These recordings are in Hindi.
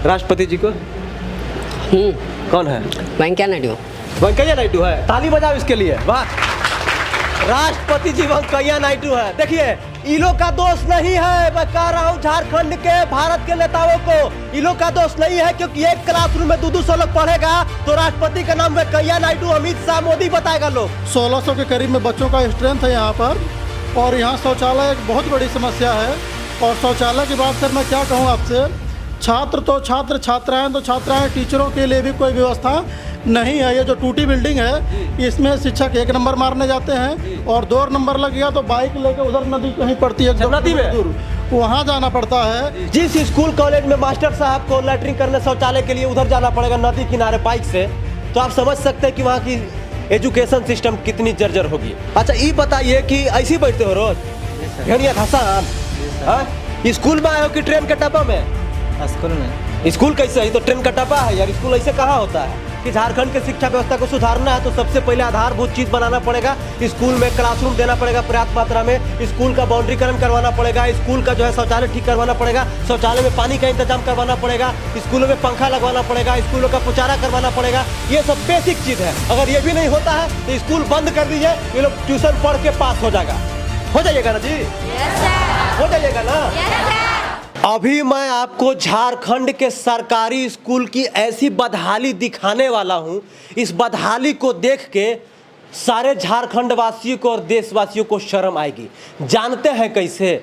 राष्ट्रपति जी को? कौन है? वेंकैया नायडू। वेंकैया नायडू है। ताली बजाओ इसके लिए। वाह, राष्ट्रपति जी वेंकैया नायडू है। देखिए, इन लोग का दोष नहीं है, मैं कह रहा हूँ झारखंड के भारत के नेताओं को, इन लोग का दोष नहीं है, क्योंकि एक क्लासरूम में 200 लोग पढ़ेगा तो राष्ट्रपति का नाम वेंकैया नायडू, अमित शाह, मोदी बताएगा लोग। 1600 के करीब में बच्चों का स्ट्रेंथ है यहाँ पर, और यहाँ शौचालय एक बहुत बड़ी समस्या है। और शौचालय की बात सर मैं क्या कहूँ आपसे, छात्र तो छात्र, छात्राएं तो छात्राएं, टीचरों के लिए भी कोई व्यवस्था नहीं है। ये जो टूटी बिल्डिंग है, इसमें शिक्षक 1 नंबर मारने जाते हैं, और 2 नंबर लग गया तो बाइक लेकर उधर नदी कहीं पड़ती है, नदी में दूर वहाँ जाना पड़ता है। जिस स्कूल कॉलेज में मास्टर साहब को लैट्रिन करने शौचालय के लिए उधर जाना पड़ेगा नदी किनारे बाइक से, तो आप समझ सकते हैं कि वहाँ की एजुकेशन सिस्टम कितनी जर्जर होगी। अच्छा, ये बताइए कि ऐसे ही बैठते हो रोज? घड़िया घसान स्कूल में आए हो कि ट्रेन के डब्बा में? स्कूल में। स्कूल कैसे है? तो ट्रेन का डब्बा है यार। स्कूल ऐसे कहाँ होता है? कि झारखंड के शिक्षा व्यवस्था को सुधारना है तो सबसे पहले आधारभूत चीज बनाना पड़ेगा। स्कूल में क्लासरूम देना पड़ेगा पर्याप्त मात्रा में, स्कूल का बाउंड्रीकरण करवाना पड़ेगा, स्कूल का जो है शौचालय ठीक करवाना पड़ेगा, शौचालय में पानी का इंतजाम करवाना पड़ेगा, स्कूलों में पंखा लगवाना पड़ेगा, स्कूलों का पुचारा करवाना पड़ेगा। ये सब बेसिक चीज है। अगर ये भी नहीं होता है तो स्कूल बंद कर दीजिए, ये लोग ट्यूशन पढ़ के पास हो जाइएगा ना जी? हो जाइएगा ना? अभी मैं आपको झारखंड के सरकारी स्कूल की ऐसी बदहाली दिखाने वाला हूं। इस बदहाली को देख के सारे झारखंड वासियों को और देशवासियों को शर्म आएगी। जानते हैं कैसे?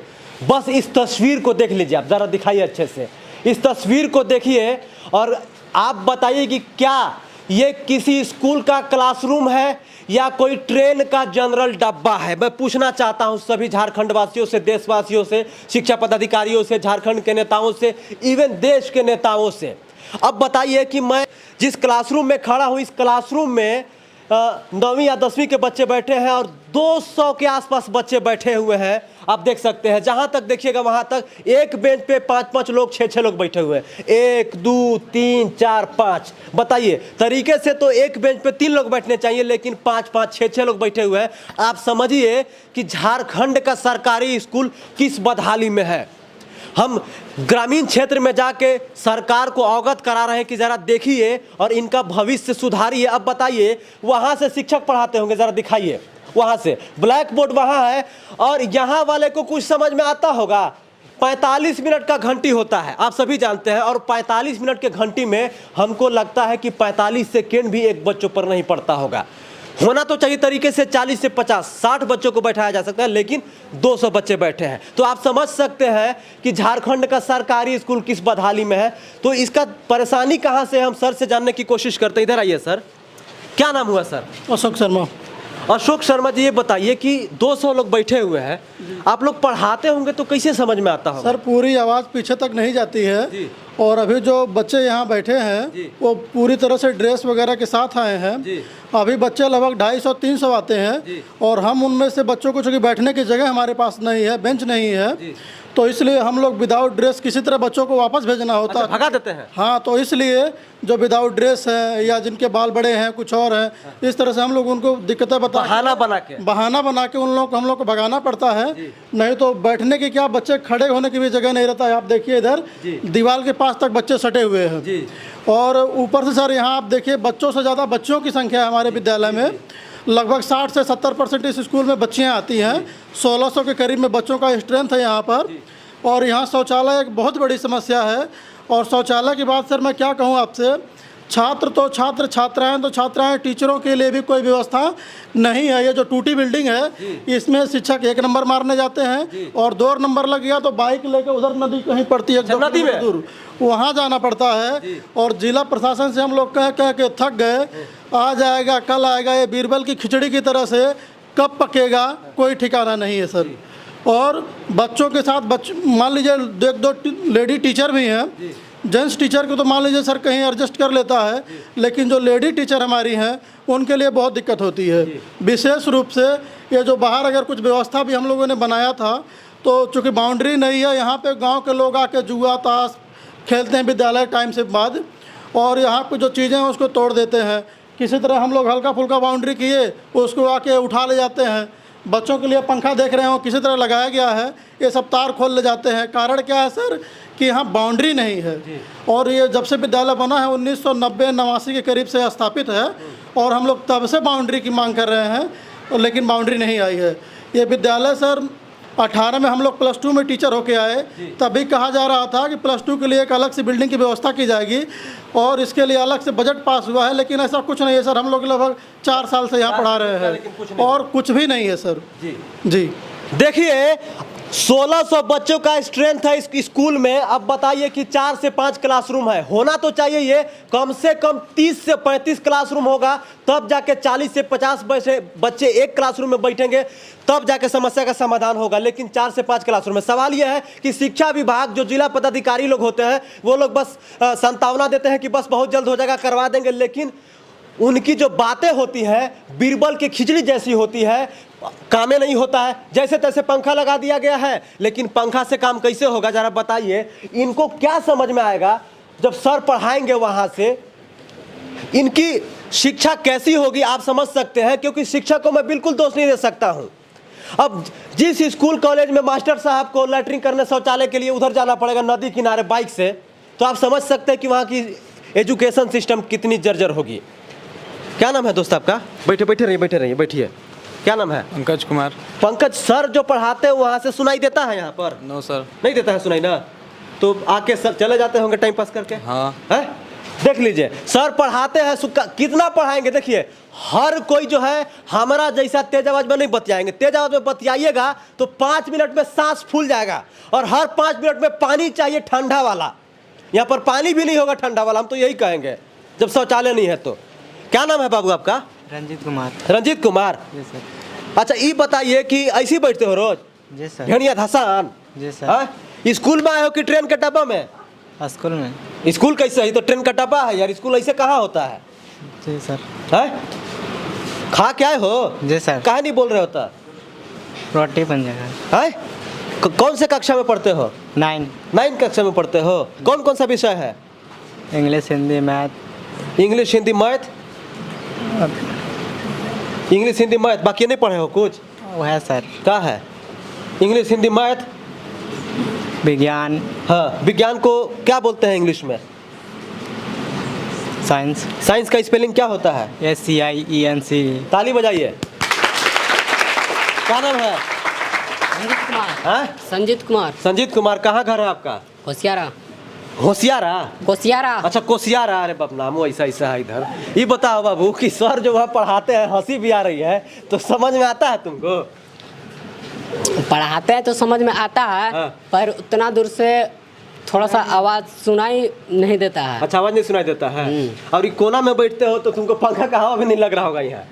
बस इस तस्वीर को देख लीजिए, आप जरा दिखाइए अच्छे से। इस तस्वीर को देखिए और आप बताइए कि क्या ये किसी स्कूल का क्लासरूम है या कोई ट्रेन का जनरल डब्बा है? मैं पूछना चाहता हूं सभी झारखंड वासियों से, देशवासियों से, शिक्षा पदाधिकारियों से, झारखंड के नेताओं से, इवन देश के नेताओं से। अब बताइए कि मैं जिस क्लासरूम में खड़ा हूं, इस क्लासरूम में 9वीं या 10वीं के बच्चे बैठे हैं और 200 के आसपास बच्चे बैठे हुए हैं। आप देख सकते हैं, जहां तक देखिएगा वहां तक एक बेंच पे 5-5 लोग, 6-6 लोग बैठे हुए हैं। 1 2 3 4 5। बताइए, तरीके से तो एक बेंच पे 3 लोग बैठने चाहिए, लेकिन 5-5 6-6 लोग बैठे हुए हैं। आप समझिए कि झारखंड का सरकारी स्कूल किस बदहाली में है। हम ग्रामीण क्षेत्र में जाके सरकार को अवगत करा रहे हैं कि जरा देखिए और इनका भविष्य सुधारिए। अब बताइए, वहां से शिक्षक पढ़ाते होंगे, जरा दिखाइए। वहां से ब्लैक बोर्ड वहां है और यहाँ वाले को कुछ समझ में आता होगा। 45 मिनट का घंटी होता है, आप सभी जानते हैं, और 45 मिनट के घंटी में हमको लगता है कि 45 सेकेंड भी एक बच्चों पर नहीं पड़ता होगा। होना तो चाहिए तरीके से 40 से 50 60 बच्चों को बैठाया जा सकता है, लेकिन 200 बच्चे बैठे हैं। तो आप समझ सकते हैं कि झारखंड का सरकारी स्कूल किस बदहाली में है। तो इसका परेशानी कहां से, हम सर से जानने की कोशिश करते हैं। इधर आइए सर, क्या नाम हुआ सर? अशोक शर्मा। अशोक शर्मा जी, ये बताइए कि 200 लोग बैठे हुए हैं, आप लोग पढ़ाते होंगे तो कैसे समझ में आता होगा? सर पूरी आवाज़ पीछे तक नहीं जाती है, और अभी जो बच्चे यहाँ बैठे हैं वो पूरी तरह से ड्रेस वगैरह के साथ आए हैं। अभी बच्चे लगभग 250-300 आते हैं, और हम उनमें से बच्चों को, चूँकि बैठने की जगह हमारे पास नहीं है, बेंच नहीं है, तो इसलिए हम लोग विदाउट ड्रेस किसी तरह बच्चों को वापस भेजना होता है। भगा देते हैं? हाँ, तो इसलिए जो विदाउट ड्रेस है या जिनके बाल बड़े हैं, कुछ और हैं, इस तरह से हम लोग उनको दिक्कतें बहाना बना के उन लोग हम लोग को भगाना पड़ता है। नहीं तो बैठने की क्या, बच्चे खड़े होने की भी जगह नहीं रहता है। आप देखिए, इधर दीवार के पास तक बच्चे सटे हुए हैं, और ऊपर से सर यहाँ आप देखिए, बच्चों से ज़्यादा बच्चों की संख्या है हमारे विद्यालय में। लगभग 60 से 70% इस स्कूल में बच्चियाँ आती हैं। 1600 के करीब में बच्चों का स्ट्रेंथ है यहाँ पर, और यहाँ शौचालय एक बहुत बड़ी समस्या है। और शौचालय की बात सर मैं क्या कहूँ आपसे, छात्र तो छात्र, छात्राएं तो छात्राएं, टीचरों के लिए भी कोई व्यवस्था नहीं है। ये जो टूटी बिल्डिंग है, इसमें शिक्षक 1 नंबर मारने जाते हैं, और 2 नंबर लग गया तो बाइक लेकर उधर नदी कहीं पड़ती है, नदी में दूर वहाँ जाना पड़ता है। और जिला प्रशासन से हम लोग कह के थक गए, आ जाएगा कल आएगा, ये बीरबल की खिचड़ी की तरह से कब पकेगा कोई ठिकाना नहीं है सर। और बच्चों के साथ मान लीजिए 1-2 लेडी टीचर भी हैं, जेंट्स टीचर को तो मान लीजिए सर कहीं एडजस्ट कर लेता है, लेकिन जो लेडी टीचर हमारी हैं उनके लिए बहुत दिक्कत होती है। विशेष रूप से ये जो बाहर अगर कुछ व्यवस्था भी हम लोगों ने बनाया था, तो चूँकि बाउंड्री नहीं है, यहाँ पे गांव के लोग आके जुआ ताश खेलते हैं विद्यालय टाइम से बाद, और यहाँ पर जो चीज़ें हैं उसको तोड़ देते हैं। किसी तरह हम लोग हल्का फुल्का बाउंड्री किए, उसको आके उठा ले जाते हैं। बच्चों के लिए पंखा देख रहे हो किसी तरह लगाया गया है, ये सब तार खोल ले जाते हैं। कारण क्या है सर कि यहाँ बाउंड्री नहीं है। और ये जब से विद्यालय बना है 1990-89 के करीब से स्थापित है, और हम लोग तब से बाउंड्री की मांग कर रहे हैं, लेकिन बाउंड्री नहीं आई है। ये विद्यालय सर 18 में हम लोग +2 में टीचर होके आए, तभी कहा जा रहा था कि +2 के लिए एक अलग से बिल्डिंग की व्यवस्था की जाएगी और इसके लिए अलग से बजट पास हुआ है, लेकिन ऐसा कुछ नहीं है सर। हम लोग लगभग 4 साल से यहाँ पढ़ा रहे हैं और कुछ भी नहीं है सर। जी देखिए 1600 बच्चों का स्ट्रेंथ है इस स्कूल में। अब बताइए कि 4 से 5 क्लासरूम है, होना तो चाहिए ये कम से कम 30 से 35 क्लासरूम होगा, तब जाके 40 से 50 बच्चे एक क्लासरूम में बैठेंगे, तब जाके समस्या का समाधान होगा। लेकिन 4 से 5 क्लासरूम में सवाल यह है कि शिक्षा विभाग जो जिला पदाधिकारी लोग होते हैं वो लोग बस संतावना देते हैं कि बस बहुत जल्द हो जाएगा, करवा देंगे, लेकिन उनकी जो बातें होती हैं बीरबल की खिचड़ी जैसी होती है, कामें नहीं होता है। जैसे तैसे पंखा लगा दिया गया है, लेकिन पंखा से काम कैसे होगा जरा बताइए। इनको क्या समझ में आएगा जब सर पढ़ाएंगे वहां से, इनकी शिक्षा कैसी होगी आप समझ सकते हैं। क्योंकि शिक्षक को मैं बिल्कुल दोष नहीं दे सकता हूं। अब जिस स्कूल कॉलेज में मास्टर साहब को लैट्रिन करने शौचालय के लिए उधर जाना पड़ेगा नदी किनारे बाइक से, तो आप समझ सकते हैं कि वहाँ की एजुकेशन सिस्टम कितनी जर्जर होगी। क्या नाम है दोस्त आपका? बैठे रहिए बैठिए। क्या नाम है? पंकज कुमार। पंकज सर जो पढ़ाते हैं वहाँ से सुनाई देता है यहाँ पर? नो सर, नहीं देता है सुनाई ना, तो आके सर चले जाते होंगे टाइम पास करके। हाँ है, देख लीजिए सर पढ़ाते हैं, कितना पढ़ाएंगे। देखिए हर कोई जो है हमारा जैसा तेज आवाज में नहीं बतियाएंगे। तेज आवाज में बतियाइएगा तो 5 मिनट में सांस फूल जाएगा, और हर 5 मिनट में पानी चाहिए ठंडा वाला। यहाँ पर पानी भी नहीं होगा ठंडा वाला, हम तो यही कहेंगे जब शौचालय नहीं है तो। क्या नाम है बाबू आपका? रंजीत कुमार। रंजीत कुमार, जी सर। अच्छा ये बताइए कि ऐसे ही बैठते हो रोज? जी सर। भेड़िया धसान? जी सर। हाँ? स्कूल में आए हो कि ट्रेन के डब्बा में? स्कूल में। स्कूल कैसे है? तो ट्रेन का डब्बा है यार, स्कूल ऐसे कहाँ होता है? जी सर। है? खा क्या हो? जी सर। कहाँ नहीं बोल रहे होता? रोटी बन जाएगा। है? कौन से कक्षा में पढ़ते हो? 9 कक्षा में पढ़ते हो। कौन कौन सा विषय है? English, Hindi, math. English, Hindi, math. English, Hindi, math, बाकी नहीं पढ़े हो कुछ? वो है सर। क्या है? इंग्लिश, हिंदी, मैथ, विज्ञान। हाँ विज्ञान को क्या बोलते हैं इंग्लिश में? साइंस। साइंस का स्पेलिंग क्या होता है? SCIENC। ताली बजाइए। क्या नाम है? संजीत कुमार। हाँ? संजीत कुमार। संजीत कुमार, कहाँ घर है आपका? होशियारा। होशियारा? कोसियारा। अच्छा कोसियारा। अरे बाप नाम ऐसा है इधर। ये बताओ बाबू कि सर जो वहाँ पढ़ाते हैं हंसी भी आ रही है, तो समझ में आता है तुमको? पढ़ाते हैं तो समझ में आता है। हाँ। पर उतना दूर से थोड़ा सा आवाज सुनाई नहीं देता है। अच्छा आवाज नहीं सुनाई देता है। और ये कोना में बैठते हो तो तुमको पंखा का हवा भी नहीं लग रहा होगा यहाँ,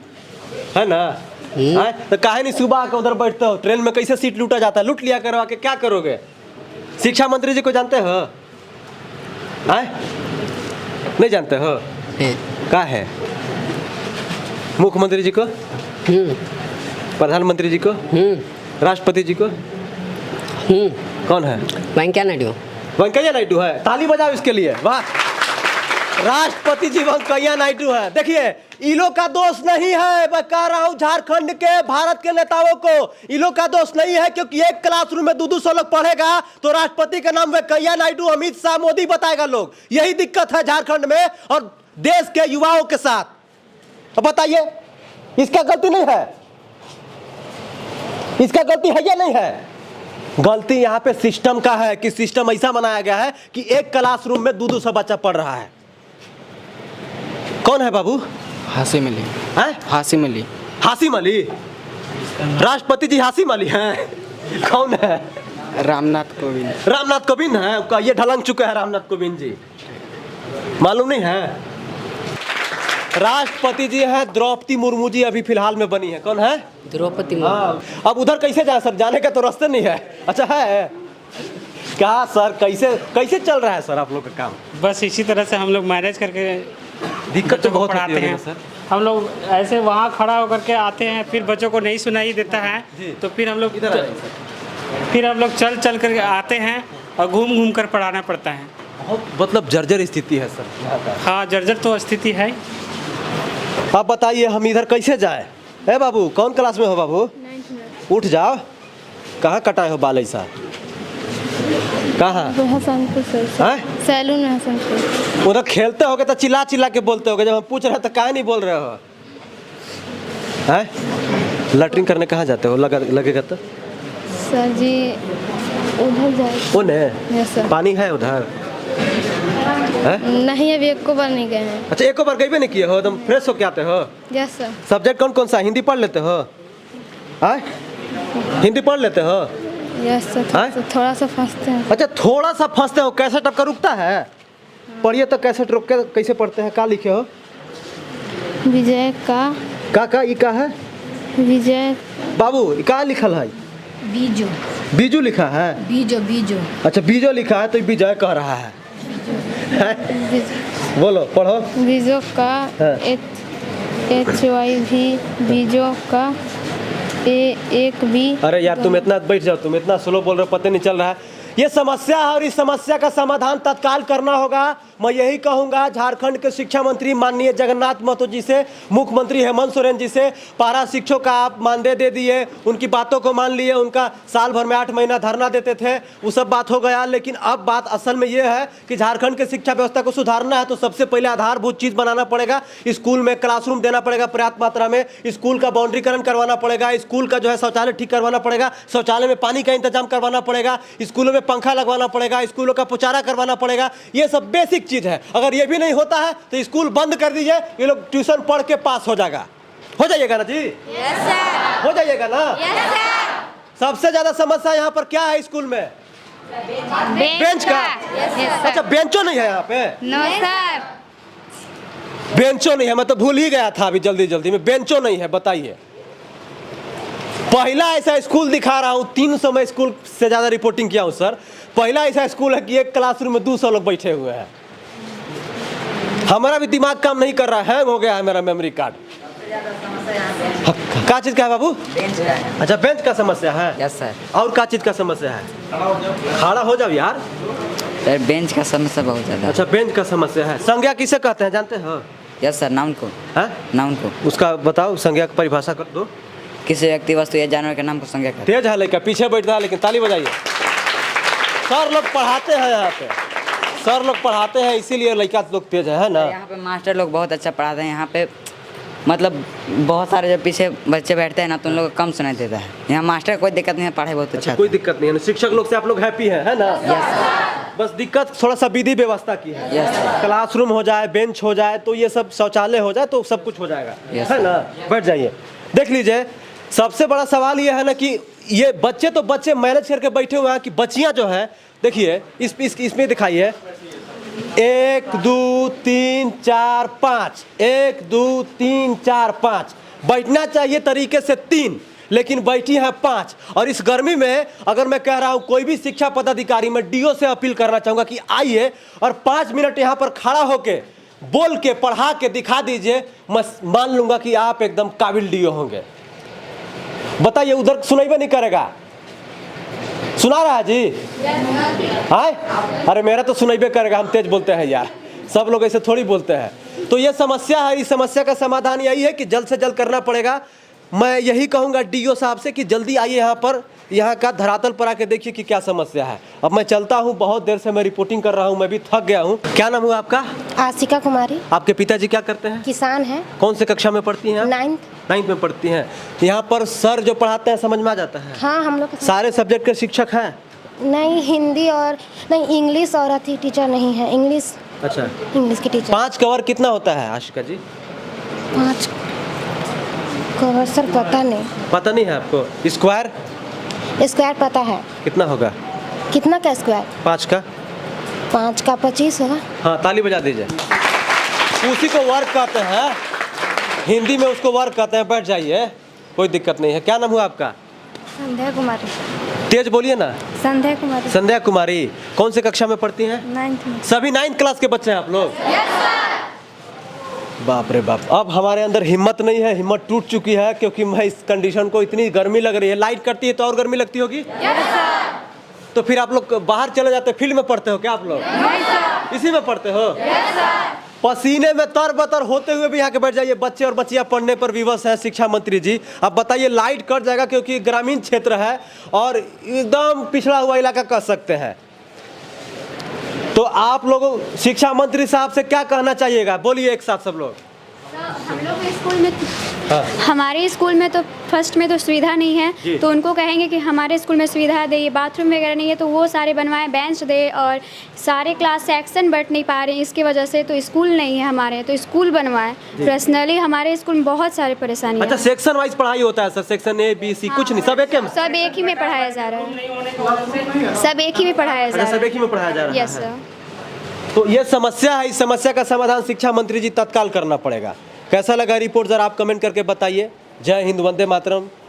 है ना? है? तो काहे नहीं सुबह आकर उधर बैठते हो? ट्रेन में कैसे सीट लूटा जाता है, लूट लिया करवा के क्या करोगे? शिक्षा मंत्री जी को जानते हो? नहीं जानते हो? क्या है? मुख्यमंत्री जी को, प्रधानमंत्री जी को, राष्ट्रपति जी को? कौन है? वेंकैया नायडू। वेंकैया नायडू है। ताली बजाओ इसके लिए। वाह, राष्ट्रपति जी वेंकैया नायडू है। देखिए इलो का दोष नहीं है, मैं कह रहा हूँ झारखंड के भारत के नेताओं को, इलो का दोष नहीं है, क्योंकि एक क्लासरूम में 200 लोग पढ़ेगा तो राष्ट्रपति का नाम वेंकैया नायडू, अमित शाह, मोदी बताएगा लोग। यही दिक्कत है झारखंड में और देश के युवाओं के साथ। अब बताइए इसका गलती नहीं है? इसका गलती है या नहीं है? गलती यहाँ पे सिस्टम का है कि सिस्टम ऐसा बनाया गया है कि एक क्लासरूम में 200 बच्चा पढ़ रहा है। कौन है बाबू? हासिम अली। हासिम अली। हासिम अली? राष्ट्रपति जी हासिम अली हैं? कौन है? रामनाथ कोविंद। रामनाथ कोविंद है। ये ढलंग चुके हैं रामनाथ कोविंद जी, मालूम नहीं है? राष्ट्रपति जी हैं द्रौपदी मुर्मू जी, अभी फिलहाल में बनी है। कौन है? द्रौपदी मुर्मू। हाँ, अब उधर कैसे जाए सर? जाने का तो रास्ते नहीं है। अच्छा है क्या सर? कैसे चल रहा है सर आप लोग का काम? बस इसी तरह से हम लोग मैनेज करके दिक्कत तो बहुत पढ़ाते होती है हैं सर। हम लोग ऐसे वहाँ खड़ा होकर के आते हैं, फिर बच्चों को नहीं सुनाई देता है तो फिर हम लोग चल कर आते हैं और घूम कर पढ़ाना पड़ता है। बहुत मतलब जर्जर स्थिति है सर यहाँ का। हाँ जर्जर तो स्थिति है। आप बताइए हम इधर कैसे जाए? है बाबू, कौन क्लास में हो बाबू? 9th में। उठ जाओ, कहाँ कटाए हो बाल ऐसा? कहाँ? हसनपुर से हैं? सैलून में हसनपुर। उधर खेलते होगे तो चिल्ला चिल्ला के बोलते होगे, जब हम पूछ रहे हैं तो काहे नहीं बोल रहे हो? हैं? लैट्रिन करने कहाँ जाते हो? लगेगा तो सर जी उधर जाए। उन्हें यस सर। पानी है उधर? हैं? नहीं अभी एक को बार नहीं गए हैं। अच्छा, एक बार गए भी नहीं किए हो? एकदम फ्रेश होके आते हो? Yes sir. सब्जेक्ट कौन कौन सा? हिंदी पढ़ लेते हो? हैं? हिंदी पढ़ लेते हो? Yes sir. थोड़ा सा फंसते हैं। अच्छा, थोड़ा सा फंसते हो। कैसे टपका रुकता है? पढ़िए तो कैसे रोक के कैसे पढ़ते हैं? क्या लिखे हो? विजय का ई का है? विजय बाबू क्या लिखल है? बीजो। बीजू लिखा है? बीजो। अच्छा, बीजो लिखा है तो विजय कह रहा है। बोलो, पढ़ो। बीजो का HYV बीजो का एक भी। अरे यार तुम इतना बैठ जाओ, तुम इतना स्लो बोल रहे हो, पता नहीं चल रहा है। ये समस्या है और इस समस्या का समाधान तत्काल करना होगा। मैं यही कहूंगा झारखंड के शिक्षा मंत्री माननीय जगन्नाथ महतो जी से, मुख्यमंत्री हेमंत सोरेन जी से, पारा शिक्षकों का आप मानदेय दे दिए, उनकी बातों को मान लिए। उनका साल भर में 8 महीना धरना देते थे, वो सब बात हो गया। लेकिन अब बात असल में ये है कि झारखंड के शिक्षा व्यवस्था को सुधारना है तो सबसे पहले आधारभूत चीज़ बनाना पड़ेगा। स्कूल में क्लासरूम देना पड़ेगा पर्याप्त मात्रा में, स्कूल का बाउंड्रीकरण करवाना पड़ेगा, स्कूल का जो है शौचालय ठीक करवाना पड़ेगा, शौचालय में पानी का इंतजाम करवाना पड़ेगा, स्कूलों में पंखा लगवाना पड़ेगा, स्कूलों का पुचारा करवाना पड़ेगा। ये सब बेसिक चीज है। अगर ये भी नहीं होता है तो स्कूल बंद कर दीजिए, ये लोग ट्यूशन पढ़ के पास हो जाइएगा ना जी? Yes sir. हो जाइएगा ना? Yes sir. सबसे ज्यादा समस्या यहाँ पर क्या है स्कूल में? बेंच का। अच्छा, बेंचो नहीं है यहाँ पे? No sir. बेंचो नहीं है? मैं तो भूल ही गया था अभी जल्दी में। बेंचो नहीं है, बताइए। पहला ऐसा स्कूल दिखा रहा हूँ, 300 में स्कूल से ज़्यादा रिपोर्टिंग किया हूँ सर। पहला ऐसा स्कूल है कि एक क्लासरूम में 200 लोग बैठे हुए हैं। हमारा भी दिमाग काम नहीं कर रहा है, हैंग हो गया है मेरा मेमोरी कार्ड। क्या चीज़ का है बाबू? बेंच का है। अच्छा, बेंच का समस्या है? Yes sir. और क्या चीज़ का समस्या है? खड़ा हो जाओ यार। सर बेंच का समस्या बहुत ज़्यादा है। अच्छा, बेंच का समस्या है। संज्ञा किसे कहते हैं जानते हो? Yes sir. नाउन को। हाँ, नाउन को। उसका बताओ, संज्ञा की परिभाषा कर दो। किसी व्यक्ति वस्तु या जानवर के नाम को संज्ञा करते तेज है लड़का, पीछे बैठता है, लेकिन ताली बजाइए। सर लोग पढ़ाते हैं यहाँ पे, सर लोग पढ़ाते हैं, इसीलिए लड़का लोग तेज है ना? यहाँ पे मास्टर लोग बहुत अच्छा पढ़ाते हैं। यहाँ पे मतलब बहुत सारे जब पीछे बच्चे बैठते हैं ना तो उन लोगों को कम सुनाई देता है। यहाँ मास्टर कोई दिक्कत नहीं है, पढ़ाई बहुत अच्छा। कोई दिक्कत नहीं है ना? शिक्षक लोग से आप लोग हैप्पी हैं, है ना? बस दिक्कत थोड़ा सा विधि व्यवस्था की है। क्लासरूम हो जाए, बेंच हो जाए, तो ये सब शौचालय हो जाए तो सब कुछ हो जाएगा, है ना? बैठ जाइए। देख लीजिए, सबसे बड़ा सवाल ये है ना कि ये बच्चे तो बच्चे मैनेज करके बैठे हुए हैं कि बच्चियां जो है, देखिए इसमें दिखाइए 1 2 3 4 5, 1 2 3 4 5। बैठना चाहिए तरीके से 3, लेकिन बैठी है 5। और इस गर्मी में अगर मैं कह रहा हूँ कोई भी शिक्षा पदाधिकारी, मैं डीओ से अपील करना चाहूँगा कि आइए और 5 मिनट यहाँ पर खड़ा होके बोल के पढ़ा के दिखा दीजिए। मैं मान लूँगा कि आप एकदम काबिल डीओ होंगे। बताइए, उधर सुनाई नहीं करेगा? सुना रहा है जी? हाय, अरे मेरा तो सुनाई करेगा, हम तेज बोलते हैं यार, सब लोग ऐसे थोड़ी बोलते हैं। तो ये समस्या है, इस समस्या का समाधान यही है कि जल्द से जल्द करना पड़ेगा। मैं यही कहूँगा डीओ साहब से कि जल्दी आइए यहाँ पर, यहाँ का धरातल पर आके देखिए कि क्या समस्या है। अब मैं चलता हूँ, बहुत देर से मैं रिपोर्टिंग कर रहा हूँ, मैं भी थक गया हूँ। क्या नाम हुआ आपका? आशिका कुमारी। आपके पिताजी क्या करते हैं? किसान है। कौन से कक्षा में पढ़ती हैं? 9th में पढ़ती हैं। यहाँ पर सर जो पढ़ाते हैं समझ में आ जाता है? हाँ, हम लोग सारे सब्जेक्ट के शिक्षक हैं? नहीं, हिंदी और नहीं इंग्लिश और अथी टीचर नहीं है। इंग्लिश। अच्छा, इंग्लिश की टीचर। 5 कवर कितना होता है आशिका जी? 5 कवर सर पता नहीं। पता नहीं है आपको? स्क्वायर पता है। कितना होगा? कितना का स्क्वायर? 5 का? 5 का 25 होगा। हाँ, ताली बजा दीजिए। उसी को वर्क कहते हैं, हिंदी में उसको वर्क कहते हैं। बैठ जाइए, कोई दिक्कत नहीं है। क्या नाम हुआ आपका? संध्या कुमारी। तेज बोलिए ना। संध्या कुमारी। संध्या कुमारी। कौन से कक्षा में पढ़ती हैं? 9th में। सभी 9th क्लास के बच्चे हैं आप लोग? बाप रे बाप, अब हमारे अंदर हिम्मत नहीं है, हिम्मत टूट चुकी है, क्योंकि मैं इस कंडीशन को, इतनी गर्मी लग रही है। लाइट कटती है तो और गर्मी लगती होगी? तो फिर आप लोग बाहर चले जाते, फील्ड में पढ़ते हो क्या आप लोग? इसी में पढ़ते हो? पसीने में तर-बतर होते हुए भी यहाँ के बैठ जाइए। बच्चे और बच्चियाँ पढ़ने पर विवश है। शिक्षा मंत्री जी, अब बताइए, लाइट कट जाएगा क्योंकि ग्रामीण क्षेत्र है और एकदम पिछड़ा हुआ इलाका कह सकते हैं। तो आप लोग शिक्षा मंत्री साहब से क्या कहना चाहिएगा, बोलिए एक साथ सब लोग। हम लोग स्कूल में हमारे स्कूल में तो फर्स्ट में तो सुविधा नहीं है, तो उनको कहेंगे कि हमारे स्कूल में सुविधा दे, बाथरूम वगैरह नहीं है तो वो सारे बनवाएं, बेंच दे, और सारे क्लास सेक्शन बैठ नहीं पा रहे हैं इसकी वजह से, तो स्कूल नहीं है हमारे, तो स्कूल बनवाएं। पर्सनली हमारे स्कूल में बहुत सारे परेशानी अच्छा, सेक्शन वाइज पढ़ाई होता है sir, section A B C कुछ नहीं, सब एक में, सब एक ही में पढ़ाया जा रहा है, सब एक ही में पढ़ाया जा रहा सब एक ही में पढ़ाया जा रहा है। Yes sir. तो ये समस्या है, इस समस्या का समाधान शिक्षा मंत्री जी तत्काल करना पड़ेगा। कैसा लगा रिपोर्ट जरा आप कमेंट करके बताइए। जय हिंद, वंदे मातरम।